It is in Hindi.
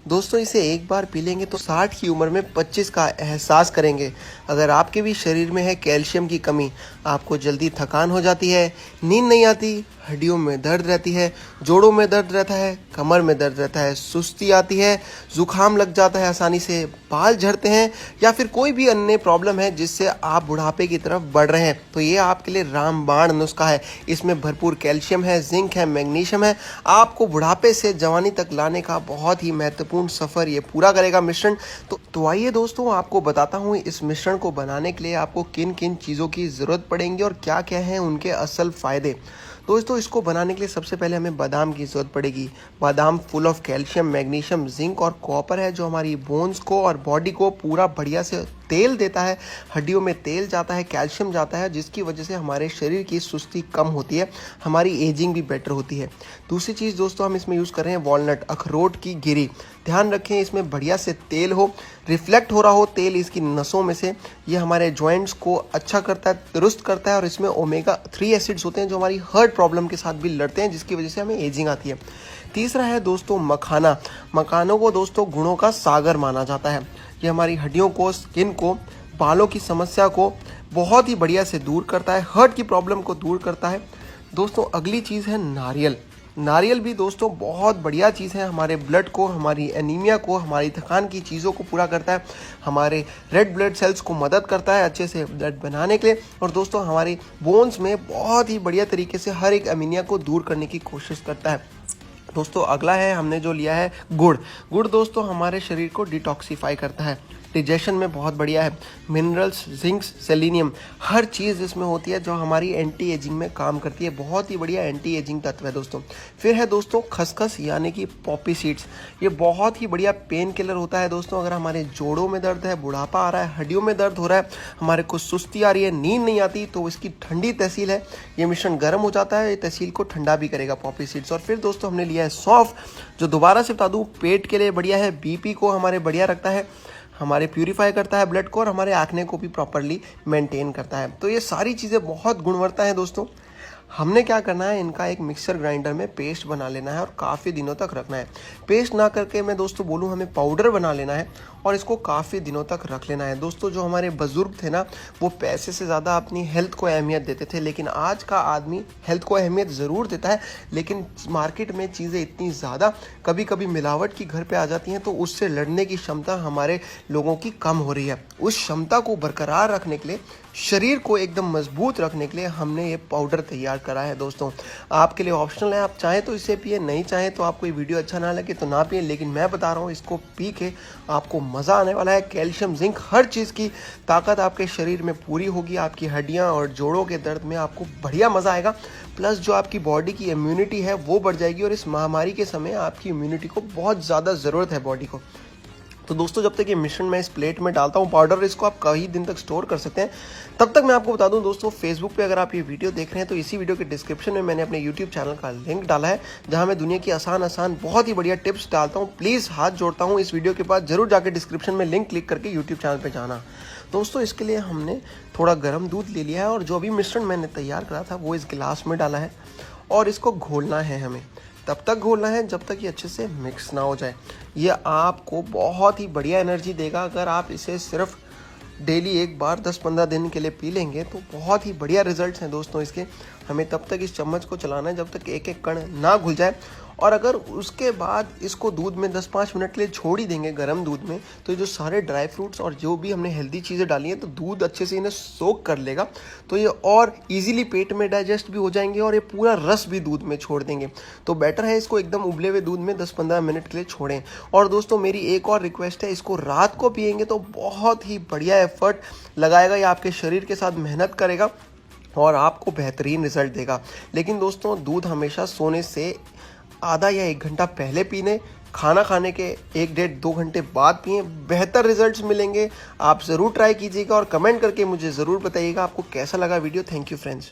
दोस्तों इसे एक बार पी लेंगे तो 60 की उम्र में 25 का एहसास करेंगे। अगर आपके भी शरीर में है कैल्शियम की कमी, आपको जल्दी थकान हो जाती है, नींद नहीं आती, हड्डियों में दर्द रहती है, जोड़ों में दर्द रहता है, कमर में दर्द रहता है, सुस्ती आती है, जुकाम लग जाता है आसानी से, बाल झड़ते हैं या फिर कोई भी अन्य प्रॉब्लम है जिससे आप बुढ़ापे की तरफ बढ़ रहे हैं, तो ये आपके लिए रामबाण नुस्खा है। इसमें भरपूर कैल्शियम है, जिंक है, मैग्नीशियम है। आपको बुढ़ापे से जवानी तक लाने का बहुत ही महत्वपूर्ण सफ़र ये पूरा करेगा मिश्रण। तो आइए दोस्तों, आपको बताता हूँ इस मिश्रण को बनाने के लिए आपको किन किन चीज़ों की ज़रूरत पड़ेगी और क्या क्या हैं उनके असल फ़ायदे। दोस्तों इसको बनाने के लिए सबसे पहले हमें बादाम की ज़रूरत पड़ेगी। बादाम full of calcium, magnesium, zinc और कॉपर है, जो हमारी बोन्स को और बॉडी को पूरा बढ़िया से तेल देता है। हड्डियों में तेल जाता है, कैल्शियम जाता है, जिसकी वजह से हमारे शरीर की सुस्ती कम होती है, हमारी एजिंग भी बेटर होती है। दूसरी चीज़ दोस्तों हम इसमें यूज़ कर रहे हैं वॉलनट, अखरोट की गिरी। ध्यान रखें इसमें बढ़िया से तेल हो, रिफ्लेक्ट हो रहा हो तेल इसकी नसों में से। ये हमारे जॉइंट्स को अच्छा करता है, दुरुस्त करता है, और इसमें ओमेगा 3 एसिड्स होते हैं जो हमारी हार्ट प्रॉब्लम के साथ भी लड़ते हैं, जिसकी वजह से हमें एजिंग आती है। तीसरा है दोस्तों मखाना। मखानों को दोस्तों गुणों का सागर माना जाता है। ये हमारी हड्डियों को, स्किन को, बालों की समस्या को बहुत ही बढ़िया से दूर करता है, हार्ट की प्रॉब्लम को दूर करता है। दोस्तों अगली चीज़ है नारियल। नारियल भी दोस्तों बहुत बढ़िया चीज़ है, हमारे ब्लड को, हमारी एनीमिया को, हमारी थकान की चीज़ों को पूरा करता है, हमारे रेड ब्लड सेल्स को मदद करता है अच्छे से ब्लड बनाने के लिए, और दोस्तों हमारी बोन्स में बहुत ही बढ़िया तरीके से हर एक एनीमिया को दूर करने की कोशिश करता है। दोस्तों अगला है, हमने जो लिया है गुड़। गुड़ दोस्तों हमारे शरीर को डिटॉक्सीफाई करता है, डिजेशन में बहुत बढ़िया है। मिनरल्स, जिंक, सेलेनियम, हर चीज़ इसमें होती है जो हमारी एंटी एजिंग में काम करती है। बहुत ही बढ़िया एंटी एजिंग तत्व है दोस्तों। फिर है दोस्तों खसखस यानी कि पॉपी सीड्स। ये बहुत ही बढ़िया पेन किलर होता है दोस्तों। अगर हमारे जोड़ों में दर्द है, बुढ़ापा आ रहा है, हड्डियों में दर्द हो रहा है, हमारे को सुस्ती आ रही है, नींद नहीं आती, तो इसकी ठंडी तहसील है। ये मिश्रण गर्म हो जाता है, ये तहसील को ठंडा भी करेगा पॉपी सीड्स। और फिर दोस्तों हमने लिया है सौंफ, जो दोबारा से बता दूं पेट के लिए बढ़िया है, बीपी को हमारे बढ़िया रखता है, हमारे प्यूरिफाई करता है ब्लड को, और हमारे आँखने को भी प्रॉपरली मेंटेन करता है। तो ये सारी चीज़ें बहुत गुणवत्ता है दोस्तों। हमने क्या करना है, इनका एक मिक्सर ग्राइंडर में पेस्ट बना लेना है और काफ़ी दिनों तक रखना है। पेस्ट ना करके मैं दोस्तों बोलूँ, हमें पाउडर बना लेना है और इसको काफ़ी दिनों तक रख लेना है। दोस्तों जो हमारे बुज़ुर्ग थे ना, वो पैसे से ज़्यादा अपनी हेल्थ को अहमियत देते थे, लेकिन आज का आदमी हेल्थ को अहमियत ज़रूर देता है, लेकिन मार्केट में चीज़ें इतनी ज़्यादा कभी कभी मिलावट की घर पे आ जाती हैं, तो उससे लड़ने की क्षमता हमारे लोगों की कम हो रही है। उस क्षमता को बरकरार रखने के लिए, शरीर को एकदम मजबूत रखने के लिए हमने ये पाउडर तैयार करा है दोस्तों। आपके लिए ऑप्शनल है, आप चाहें तो इसे पिए, नहीं चाहें तो आपको ये वीडियो अच्छा ना लगे तो ना पिए, लेकिन मैं बता रहा हूँ इसको पी के आपको मज़ा आने वाला है। कैल्शियम, जिंक, हर चीज़ की ताकत आपके शरीर में पूरी होगी। आपकी हड्डियाँ और जोड़ों के दर्द में आपको बढ़िया मज़ा आएगा। प्लस जो आपकी बॉडी की इम्यूनिटी है वो बढ़ जाएगी, और इस महामारी के समय आपकी इम्यूनिटी को बहुत ज़्यादा ज़रूरत है बॉडी को। तो दोस्तों जब तक ये मिश्रण मैं इस प्लेट में डालता हूँ पाउडर, इसको आप कई दिन तक स्टोर कर सकते हैं। तब तक मैं आपको बता दूं दोस्तों, फेसबुक पे अगर आप ये वीडियो देख रहे हैं तो इसी वीडियो के डिस्क्रिप्शन में मैंने अपने यूट्यूब चैनल का लिंक डाला है, जहां मैं दुनिया की आसान बहुत ही बढ़िया टिप्स डालता हूँ। प्लीज़ हाथ जोड़ता हूँ, इस वीडियो के बाद जरूर जाकर डिस्क्रिप्शन में लिंक क्लिक करके यूट्यूब चैनल पर जाना। दोस्तों इसके लिए हमने थोड़ा गर्म दूध ले लिया है, और जो अभी मिश्रण मैंने तैयार करा था वो इस गिलास में डाला है, और इसको घोलना है हमें। तब तक घोलना है जब तक ये अच्छे से मिक्स ना हो जाए। ये आपको बहुत ही बढ़िया एनर्जी देगा। अगर आप इसे सिर्फ डेली एक बार 10-15 दिन के लिए पी लेंगे तो बहुत ही बढ़िया रिजल्ट्स हैं दोस्तों इसके। हमें तब तक इस चम्मच को चलाना है जब तक एक एक कण ना घुल जाए, और अगर उसके बाद इसको दूध में 10-5 मिनट के लिए छोड़ ही देंगे गर्म दूध में, तो ये जो सारे ड्राई फ्रूट्स और जो भी हमने हेल्दी चीज़ें डाली हैं, तो दूध अच्छे से इन्हें सोक कर लेगा, तो ये और इजीली पेट में डाइजेस्ट भी हो जाएंगे, और ये पूरा रस भी दूध में छोड़ देंगे। तो बेटर है इसको एकदम उबले हुए दूध में 10-15 मिनट के लिए छोड़ें। और दोस्तों मेरी एक और रिक्वेस्ट है, इसको रात को पियेंगे तो बहुत ही बढ़िया एफर्ट लगाएगा, ये आपके शरीर के साथ मेहनत करेगा और आपको बेहतरीन रिजल्ट देगा। लेकिन दोस्तों दूध हमेशा सोने से आधा या 1 घंटा पहले पीने, खाना खाने के 1-1.5-2 घंटे बाद पिए, बेहतर रिजल्ट्स मिलेंगे। आप ज़रूर ट्राई कीजिएगा और कमेंट करके मुझे ज़रूर बताइएगा आपको कैसा लगा वीडियो। Thank you friends.